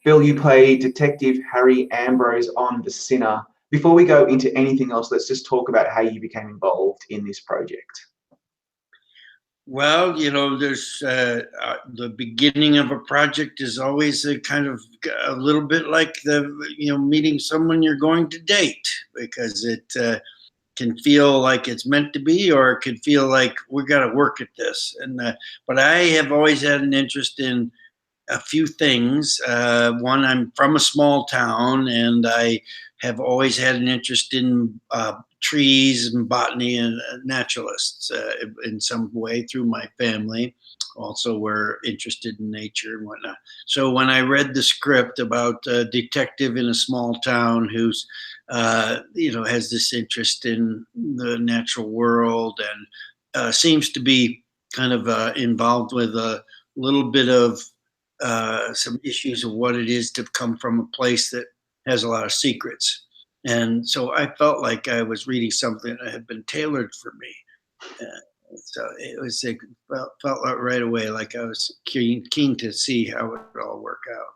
Bill, you play Detective Harry Ambrose on The Sinner. Before we go into anything else, let's just talk about how you became involved in this project. Well, there's the beginning of a project is always a kind of a little bit like meeting someone you're going to date, because it can feel like it's meant to be, or it could feel like we got to work at this. But I have always had an interest in a few things. One, I'm from a small town, and I have always had an interest in trees and botany and naturalists in some way through my family. Also, were interested in nature and whatnot. So when I read the script about a detective in a small town who's has this interest in the natural world and seems to be kind of involved with a little bit of some issues of what it is to come from a place that has a lot of secrets. And so I felt like I was reading something that had been tailored for me. So it felt right away like I was keen to see how it would all work out.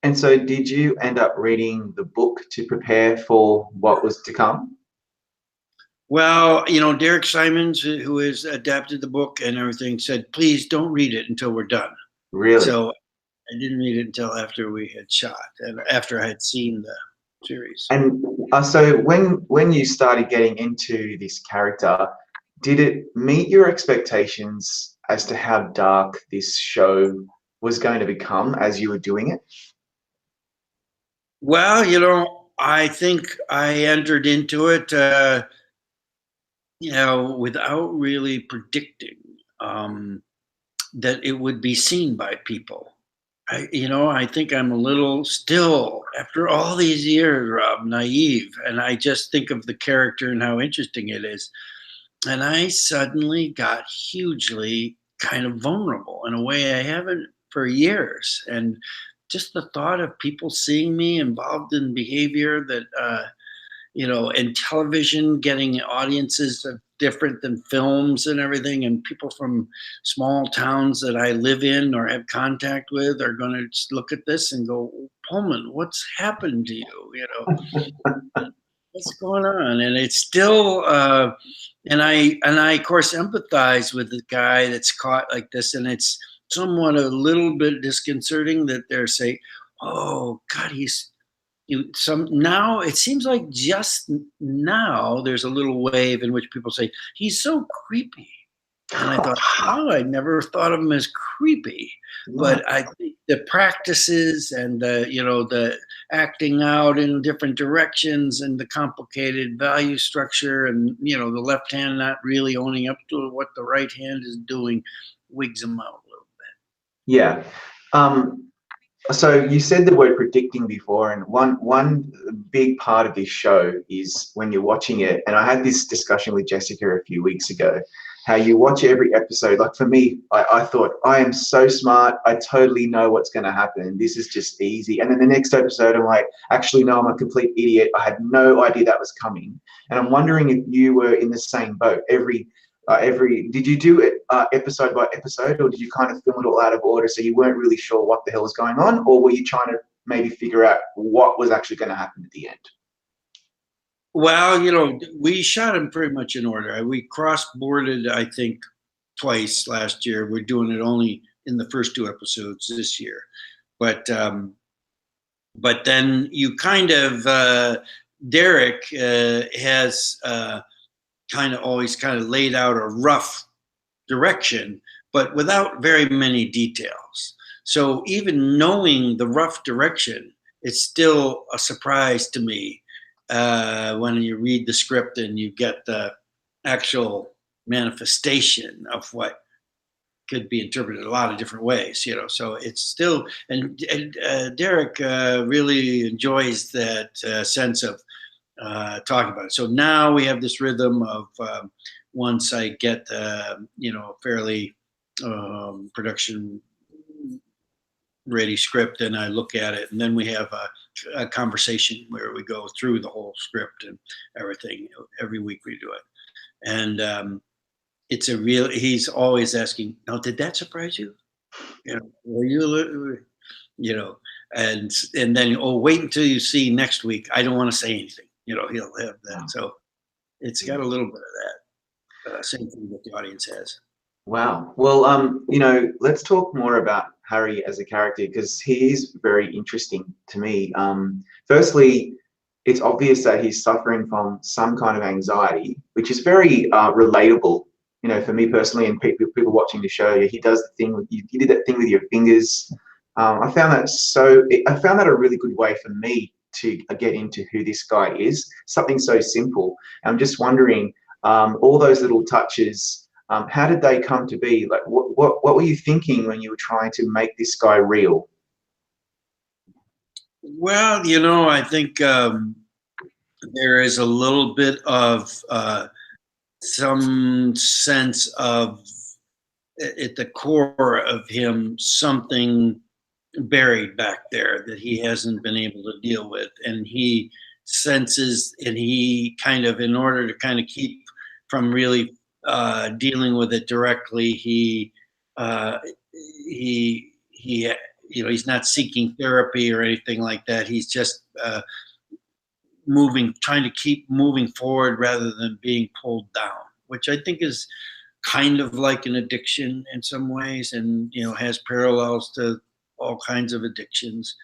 And so did you end up reading the book to prepare for what was to come? Well, Derek Simons, who has adapted the book and everything, said, please don't read it until we're done. Really? So I didn't read it until after we had shot and after I had seen the series. And so when you started getting into this character, did it meet your expectations as to how dark this show was going to become as you were doing it? Well, I think I entered into it, without really predicting that it would be seen by people. I think I'm a little still, after all these years, Rob, naive, and I just think of the character and how interesting it is. And I suddenly got hugely kind of vulnerable in a way I haven't for years. And just the thought of people seeing me involved in behavior that, in television, getting audiences of different than films and everything, and people from small towns that I live in or have contact with are going to look at this and go, Pullman, what's happened to you? What's going on? And it's still, and I of course empathize with the guy that's caught like this, and it's somewhat a little bit disconcerting that they're saying, oh God, now it seems like just now there's a little wave in which people say he's so creepy, and I thought, oh, I never thought of him as creepy. But I think the practices and the acting out in different directions and the complicated value structure and the left hand not really owning up to what the right hand is doing wigs him out a little bit. Yeah. So you said the word predicting before, and one big part of this show is when you're watching it, and I had this discussion with Jessica a few weeks ago, how you watch every episode. Like for me, I thought, I am so smart, I totally know what's going to happen, this is just easy. And then the next episode, I'm like, actually, no, I'm a complete idiot, I had no idea that was coming. And I'm wondering if you were in the same boat. Did you do it episode by episode, or did you kind of film it all out of order so you weren't really sure what the hell was going on, or were you trying to maybe figure out what was actually going to happen at the end? Well, we shot them pretty much in order. We cross-boarded, I think, twice last year. We're doing it only in the first two episodes this year. But then you kind of, Derek has kind of always kind of laid out a rough direction, but without very many details. So even knowing the rough direction, it's still a surprise to me when you read the script and you get the actual manifestation of what could be interpreted a lot of different ways, So it's still, and Derek really enjoys that sense of talking about it. So now we have this rhythm of once I get fairly production ready script, and I look at it, and then we have a conversation where we go through the whole script and everything. Every week we do it, and it's a real. He's always asking, "Now, did that surprise you? Were you, and then wait until you see next week. I don't want to say anything. He'll have that. So it's got a little bit of that same thing that the audience has. Wow. Well, let's talk more about Harry as a character because he is very interesting to me. Firstly, it's obvious that he's suffering from some kind of anxiety, which is very relatable. For me personally, and people watching the show, he does the thing with you did that thing with your fingers. I found that a really good way for me to get into who this guy is. Something so simple. I'm just wondering, all those little touches. How did they come to be? Like, what were you thinking when you were trying to make this guy real? Well, I think there is a little bit of some sense of, at the core of him, something buried back there that he hasn't been able to deal with. And he senses, and he kind of, in order to kind of keep from really dealing with it directly, he's not seeking therapy or anything like that. He's just trying to keep moving forward rather than being pulled down, which I think is kind of like an addiction in some ways, and has parallels to all kinds of addictions,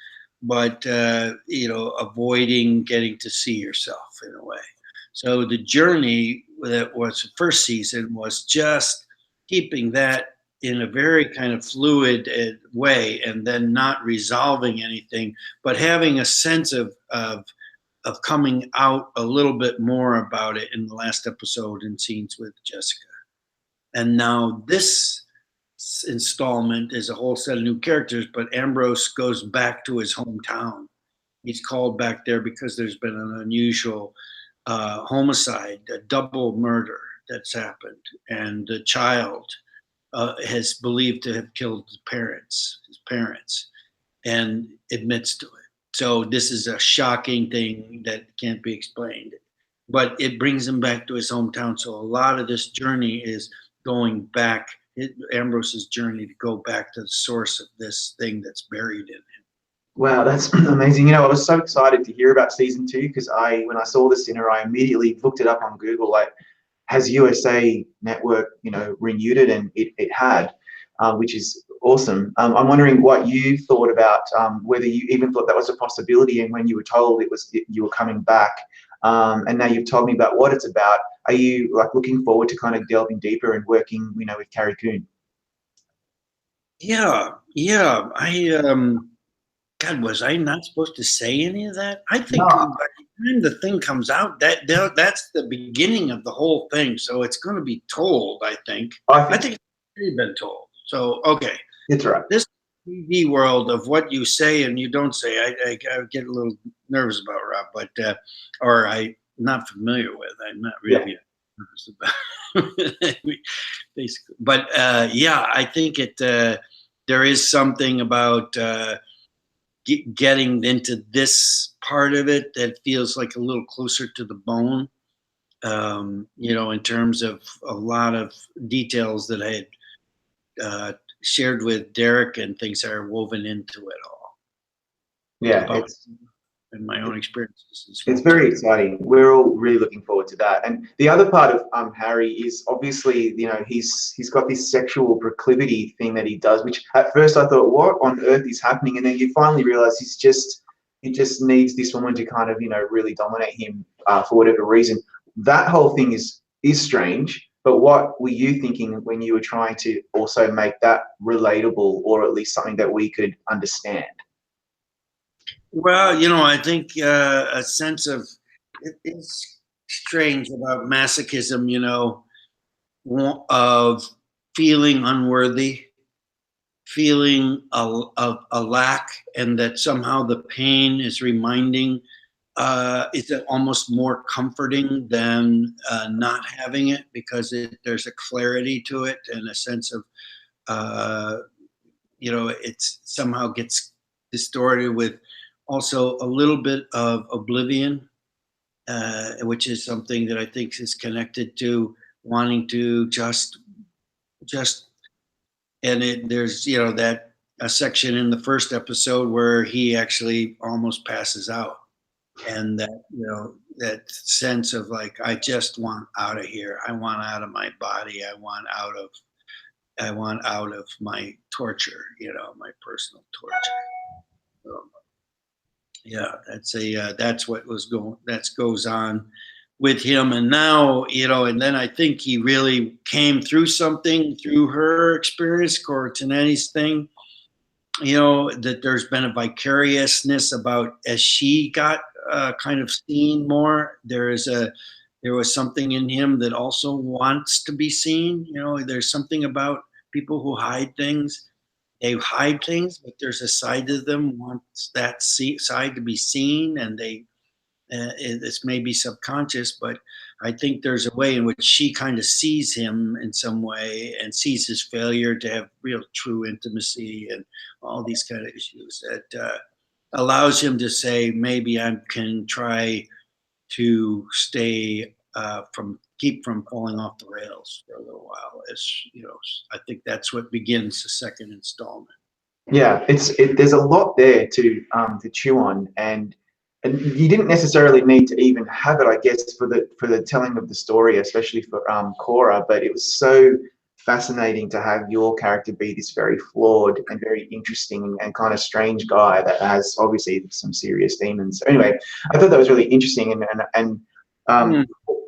but avoiding getting to see yourself in a way. So the journey that was the first season was just keeping that in a very kind of fluid way, and then not resolving anything, but having a sense of coming out a little bit more about it in the last episode in scenes with Jessica. And now this installment is a whole set of new characters, but Ambrose goes back to his hometown. He's called back there because there's been an unusual homicide, a double murder that's happened, and the child has believed to have killed his parents, and admits to it. So this is a shocking thing that can't be explained, but it brings him back to his hometown. So a lot of this journey is going back, Ambrose's journey to go back to the source of this thing that's buried in him. Wow, that's amazing. I was so excited to hear about season 2 because when I saw the Sinner, I immediately looked it up on Google, like, has USA Network, renewed it? And it had, which is awesome. I'm wondering what you thought about, whether you even thought that was a possibility, and when you were told you were coming back, and now you've told me about what it's about. Are you looking forward to kind of delving deeper and working, with Carrie Coon? Yeah. God, was I not supposed to say any of that? I think by the time the thing comes out, that's the beginning of the whole thing. So it's going to be told, I think. I think it's already been told. So, okay. It's right. This TV world of what you say and you don't say, I get a little nervous about, Rob, but, or I'm not familiar with. I'm not really nervous about basically. But, I think there is something about getting into this part of it that feels like a little closer to the bone, in terms of a lot of details that I had shared with Derek and things that are woven into it all. Yeah, and my own experiences. It's very exciting. We're all really looking forward to that. And the other part of Harry is obviously, he's got this sexual proclivity thing that he does, which at first I thought, what on earth is happening? And then you finally realize he just needs this woman to kind of, really dominate him for whatever reason. That whole thing is strange. But what were you thinking when you were trying to also make that relatable, or at least something that we could understand? Well, I think a sense of it's strange about masochism, of feeling unworthy, feeling a lack, and that somehow the pain is reminding. It's almost more comforting than not having it, because there's a clarity to it and a sense of, it somehow gets distorted with also a little bit of oblivion, which is something that I think is connected to wanting to just, and there's, that a section in the first episode where he actually almost passes out, and that, that sense of like, I just want out of here. I want out of my body. I want out of my torture, my personal torture. So, yeah, that's what goes on with him. And now, and then I think he really came through something through her experience, Cora Tenetti's thing, that there's been a vicariousness about, as she got kind of seen more, there was something in him that also wants to be seen. There's something about people who hide things. They hide things, but there's a side of them wants that side to be seen, and it's maybe subconscious, but I think there's a way in which she kind of sees him in some way and sees his failure to have real true intimacy and all these kind of issues that allows him to say, maybe I can try to stay keep from falling off the rails for a little while. I think that's what begins the second installment. Yeah, there's a lot there to chew on, and you didn't necessarily need to even have it, I guess, for the telling of the story, especially for Cora. But it was so fascinating to have your character be this very flawed and very interesting and kind of strange guy that has obviously some serious demons. So anyway, I thought that was really interesting, and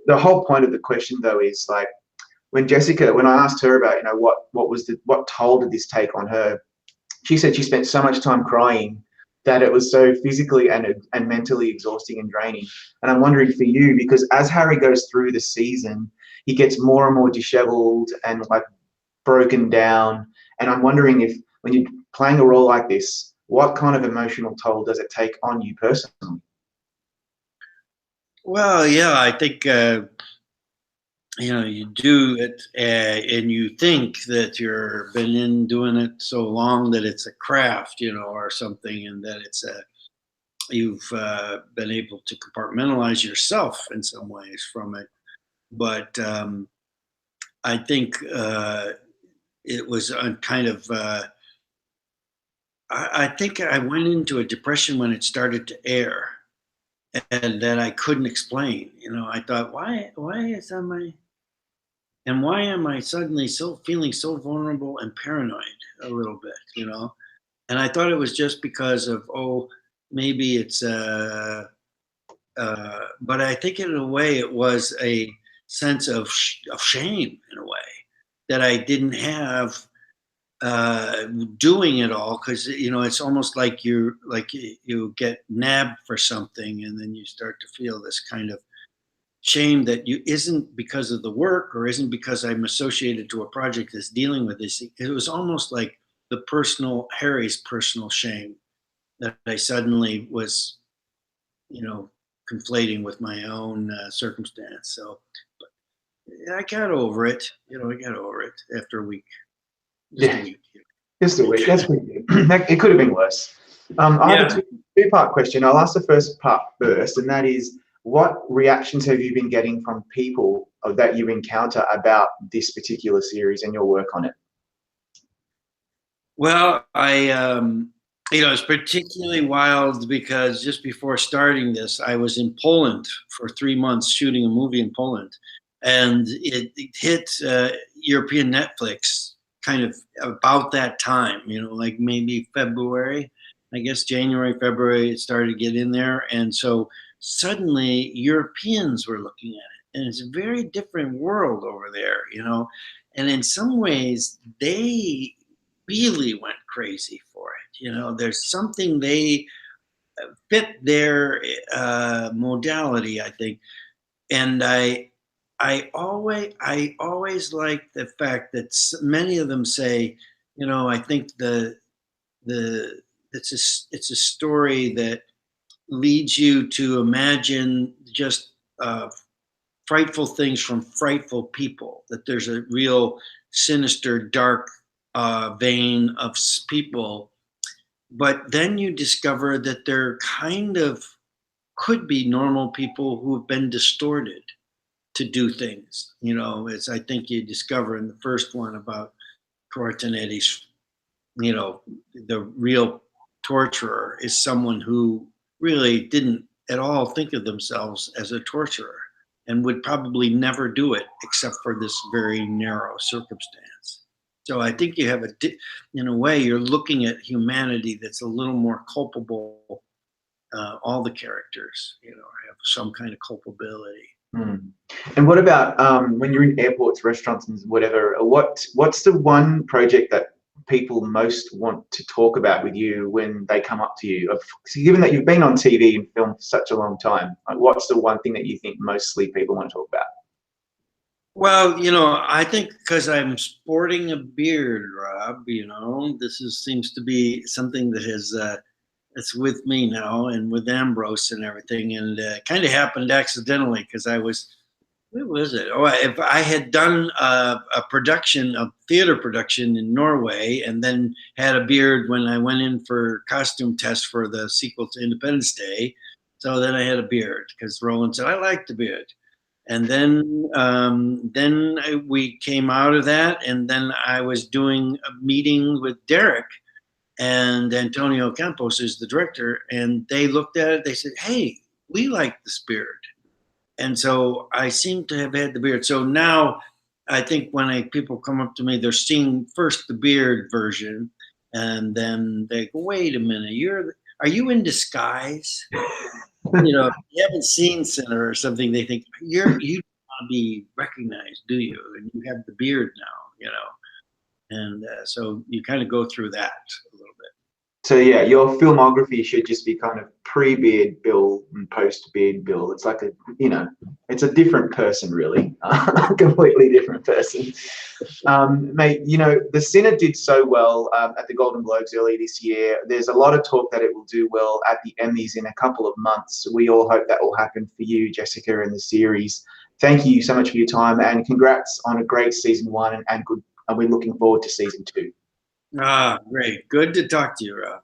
the whole point of the question though is like, when I asked her about what toll did this take on her, she said she spent so much time crying that it was so physically and mentally exhausting and draining. And I'm wondering for you, because as Harry goes through the season, he gets more and more disheveled and like broken down. And I'm wondering if, when you're playing a role like this, what kind of emotional toll does it take on you personally? Well, yeah, I think you do it, and you think that you've been doing it so long that it's a craft, or something, and that you've been able to compartmentalize yourself in some ways from it. But I think it was a kind of. I think I went into a depression when it started to air, and that I couldn't explain. I thought, why am I suddenly feeling so vulnerable and paranoid a little bit, And I thought it was just because of, maybe it's but I think in a way it was a sense of shame in a way that I didn't have doing it all, because it's almost like you get nabbed for something, and then you start to feel this kind of shame that you isn't because of the work, or isn't because I'm associated to a project that's dealing with this. It was almost like Harry's personal shame that I suddenly was, conflating with my own circumstance. So I got over it. I got over it after a week. Yeah. Just a week. That's pretty good. It could have been worse. I have a two-part question. I'll ask the first part first, and that is, what reactions have you been getting from people that you encounter about this particular series and your work on it? Well, it's particularly wild because just before starting this, I was in Poland for 3 months shooting a movie in Poland, and it hit European Netflix kind of about that time, like maybe February, I guess January, February, it started to get in there. And so suddenly Europeans were looking at it, and it's a very different world over there, and in some ways they really went crazy for it. There's something they fit their modality, I think. And I always like the fact that many of them say, I think it's a story that leads you to imagine just frightful things from frightful people, that there's a real sinister, dark vein of people. But then you discover that they're kind of could be normal people who have been distorted to do things, as I think you discover in the first one about Cora Tenetti's, you know, the real torturer is someone who really didn't at all think of themselves as a torturer and would probably never do it except for this very narrow circumstance. So I think you have in a way, you're looking at humanity that's a little more culpable. All the characters, you know, have some kind of culpability. Mm. And what about when you're in airports, restaurants, and whatever? What's the one project that people most want to talk about with you when they come up to you? So given that you've been on TV and film for such a long time, like, what's the one thing that you think mostly people want to talk about? Well, you know, I think because I'm sporting a beard, Rob, you know, seems to be something that has it's with me now and with Ambrose and everything, and kind of happened accidentally because I was, what was it? Oh, if I had done a theater production in Norway, and then had a beard when I went in for costume test for the sequel to Independence Day. So then I had a beard because Roland said I like the beard. And then we came out of that, and then I was doing a meeting with Derek, and Antonio Campos is the director, and they looked at it. They said, "Hey, we like this beard," and so I seem to have had the beard. So now I think when people come up to me, they're seeing first the beard version, and then they go, "Wait a minute, are you in disguise?" You know, if you haven't seen Sinner or something, they think you want to be recognized, do you? And you have the beard now, you know, and so you kind of go through that a little bit. So yeah, your filmography should just be kind of pre-beard Bill and post-beard Bill. It's like it's a different person, really, a completely different person. Mate, you know, The Sinner did so well at the Golden Globes earlier this year. There's a lot of talk that it will do well at the Emmys in a couple of months. We all hope that will happen for you, Jessica, and the series. Thank you so much for your time, and congrats on a great season 1, and we're looking forward to season 2. Ah, great. Good to talk to you, Rob.